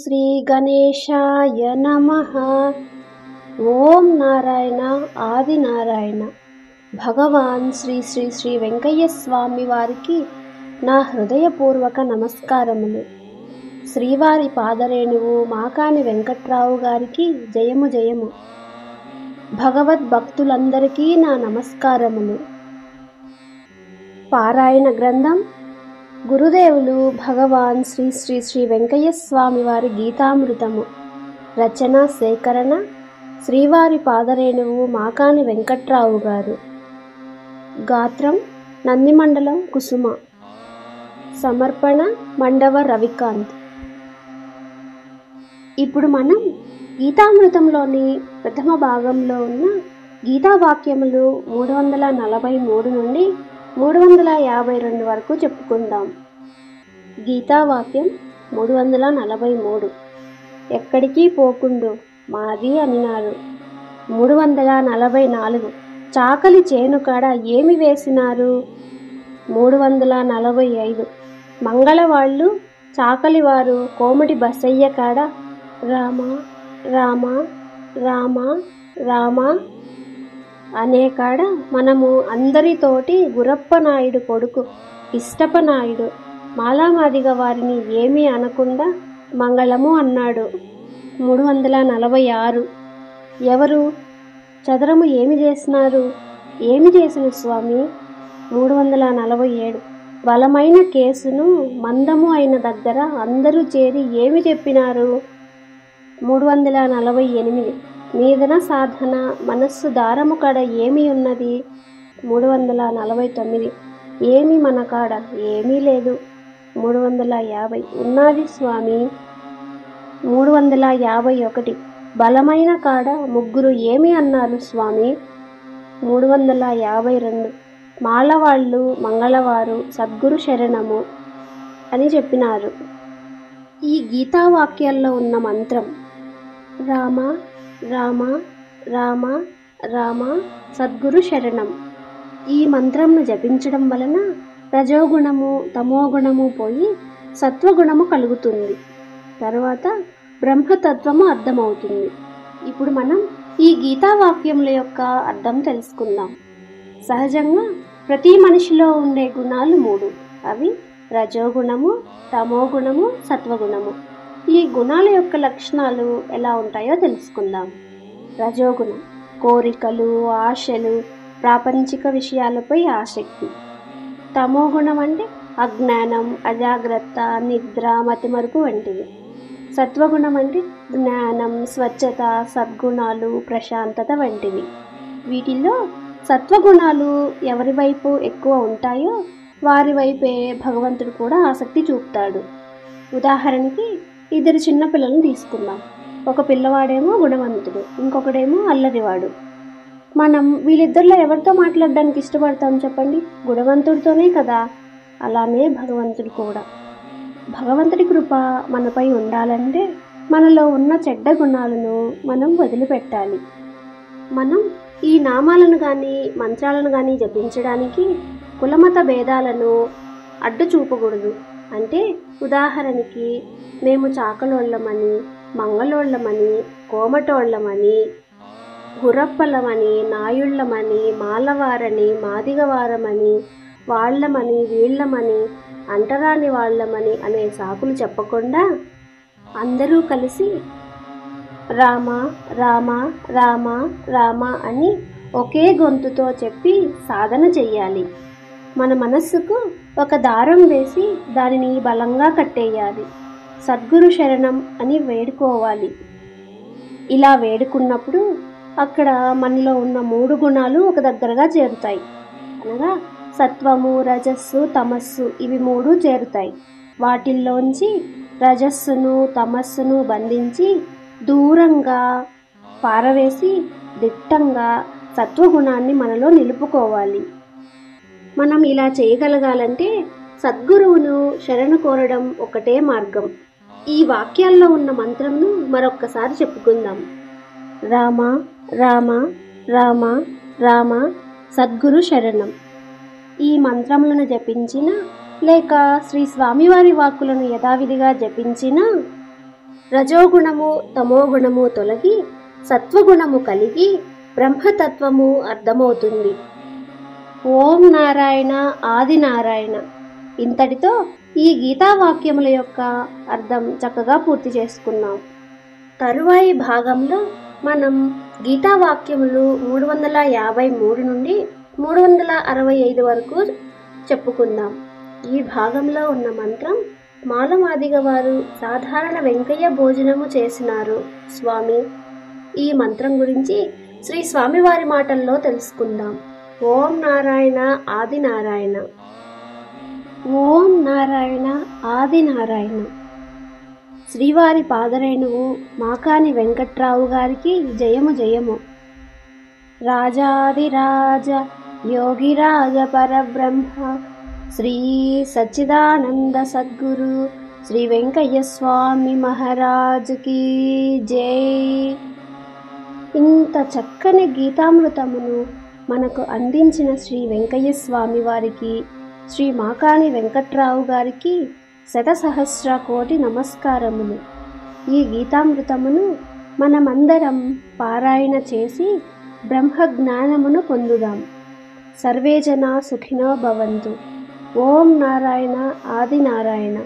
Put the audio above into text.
శ్రీ గణేశాయ నమః. ఓం నారాయణ ఆదినారాయణ. భగవాన్ శ్రీ శ్రీ శ్రీ వెంకయ్య స్వామి వారికి నా హృదయపూర్వక నమస్కారములు. శ్రీవారి పాదరేణువు మాకాని వెంకట్రావు గారికి జయము జయము. భగవద్భక్తులందరికీ నా నమస్కారములు. పారాయణ గ్రంథం గురుదేవులు భగవాన్ శ్రీ శ్రీ శ్రీ వెంకయ్య స్వామి వారి గీతామృతము. రచన సేకరణ శ్రీవారి పాదరేణువు మాకాని వెంకట్రావు గారు. గాత్రం నందిమండలం కుసుమ. సమర్పణ మండవ రవికాంత్. ఇప్పుడు మనం గీతామృతంలోని ప్రథమ భాగంలో ఉన్న గీతావాక్యములు 343 నుండి 352 వరకు చెప్పుకుందాం. గీతావాక్యం 343. ఎక్కడికి పోకుండు మాది అనినారు. 344. చాకలి చేను కాడ ఏమి వేసినారు. 345. మంగళవాళ్ళు చాకలివారు కోమటి బసయ్య కాడ రామ రామ రామ రామ అనే కాడ మనము అందరితోటి గురప్పనాయుడు కొడుకు ఇష్టపనాయుడు మాలామాదిగ వారిని ఏమీ అనకుండా మంగళము అన్నాడు. 346. ఎవరు చదరము ఏమి చేసినారు. ఏమి చేసిన స్వామి. 347. బలమైన కేసును మందము అయిన దగ్గర అందరూ చేరి ఏమి చెప్పినారు. 348. మీదన సాధన మనస్సు దారము కాడ ఏమి ఉన్నది. 349. ఏమి మన కాడ ఏమీ లేదు. 350. ఉన్నది స్వామి. 351. బలమైన కాడ ముగ్గురు ఏమి అన్నారు స్వామి. 352. మాలవాళ్ళు మంగళవారు సద్గురు శరణము అని చెప్పినారు. ఈ గీతావాక్యాల్లో ఉన్న మంత్రం రామ రామ రామ రామ సద్గురు శరణం. ఈ మంత్రంను జపించడం వలన రజోగుణము తమోగుణము పోయి సత్వగుణము కలుగుతుంది. తర్వాత బ్రహ్మతత్వము అర్థమవుతుంది. ఇప్పుడు మనం ఈ గీతావాక్యముల యొక్క అర్థం తెలుసుకుందాం. సహజంగా ప్రతి మనిషిలో ఉండే గుణాలు 3. అవి రజోగుణము తమోగుణము సత్వగుణము. ఈ గుణాల యొక్క లక్షణాలు ఎలా ఉంటాయో తెలుసుకుందాం. రజోగుణం కోరికలు ఆశలు ప్రాపంచిక విషయాలపై ఆసక్తి. తమోగుణం అంటే అజ్ఞానం అజాగ్రత్త నిద్ర మతిమరుపు వంటివి. సత్వగుణం అంటే జ్ఞానం స్వచ్ఛత సద్గుణాలు ప్రశాంతత వంటివి. వీటిల్లో సత్వగుణాలు ఎవరి వైపు ఎక్కువ ఉంటాయో వారి వైపే భగవంతుడు కూడా ఆసక్తి చూపుతాడు. ఉదాహరణకి 2 చిన్న పిల్లలను తీసుకుందాం. ఒక పిల్లవాడేమో గుణవంతుడు, ఇంకొకడేమో అల్లరివాడు. మనం వీళ్ళిద్దరిలో ఎవరితో మాట్లాడడానికి ఇష్టపడతాం చెప్పండి. గుణవంతుడితోనే కదా. అలానే భగవంతుడు కూడా. భగవంతుడి కృప మనపై ఉండాలంటే మనలో ఉన్న చెడ్డ గుణాలను మనం వదిలిపెట్టాలి. మనం ఈ నామాలను కానీ మంత్రాలను కానీ జపించడానికి కులమత భేదాలను అడ్డు చూపకూడదు. అంటే ఉదాహరణకి మేము చాకలోళ్ళమని మంగళోళ్ళమని కోమటోళ్ళమని గురప్పలమని నాయుళ్ళమని మాలవారని మాదిగవారమని వాళ్ళమని వీళ్ళమని అంటరాని వాళ్ళమని అనే సాకులు చెప్పకుండా అందరూ కలిసి రామ రామ రామ రామ అని ఒకే గొంతుతో చెప్పి సాధన చెయ్యాలి. మన మనస్సుకు ఒక దారం వేసి దానిని బలంగా కట్టేయాలి. సద్గురు శరణం అని వేడుకోవాలి. ఇలా వేడుకున్నప్పుడు అక్కడ మనలో ఉన్న 3 గుణాలు ఒక దగ్గరగా చేరుతాయి. అనగా సత్వము రజస్సు తమస్సు ఇవి 3 చేరుతాయి. వాటిల్లోంచి రజస్సును తమస్సును బంధించి దూరంగా పారవేసి దిట్టంగా సత్వగుణాన్ని మనలో నిలుపుకోవాలి. మనం ఇలా చేయగలగాలంటే సద్గురువును శరణు కోరడం ఒకటే మార్గం. ఈ వాక్యాల్లో ఉన్న మంత్రంను మరొక్కసారి చెప్పుకుందాం. రామ రామ రామ రామ సద్గురు శరణం. ఈ మంత్రములను జపించిన లేక శ్రీ స్వామివారి వాక్కులను యథావిధిగా జపించిన రజోగుణము తమోగుణము తొలగి సత్వగుణము కలిగి బ్రహ్మతత్వము అర్థమవుతుంది. ఓం నారాయణ ఆది నారాయణ. ఇంతటితో ఈ గీతావాక్యముల యొక్క అర్థం చక్కగా పూర్తి చేసుకున్నాం. తరువాయి భాగంలో మనం గీతావాక్యములు 353 నుండి 365 వరకు చెప్పుకుందాం. ఈ భాగంలో ఉన్న మంత్రం మాలమాదిగ వారు సాధారణ వెంకయ్య భోజనము చేసినారు స్వామి. ఈ మంత్రం గురించి శ్రీ స్వామివారి మాటల్లో తెలుసుకుందాం. ఓం నారాయణ ఆది నారాయణ. ఓం నారాయణ ఆది నారాయణ. శ్రీవారి పాదరేణువు మాకాని వెంకట్రావు గారికి జయము జయము. రాజాదిరాజ యోగిరాజ పరబ్రహ్మ శ్రీ సచ్చిదానంద సద్గురు శ్రీ వెంకయ్య స్వామి మహారాజుకి జై. ఇంత చక్కని గీతామృతమును మనకు అందించిన శ్రీ వెంకయ్య స్వామి వారికి, శ్రీ మాకాని వెంకట్రావు గారికి శతసహస్ర కోటి నమస్కారములు. ఈ గీతామృతమును మనమందరం పారాయణ చేసి బ్రహ్మజ్ఞానమును పొందుదాం. సర్వే జనా సుఖినో భవంతు. ఓం నారాయణ ఆది నారాయణ.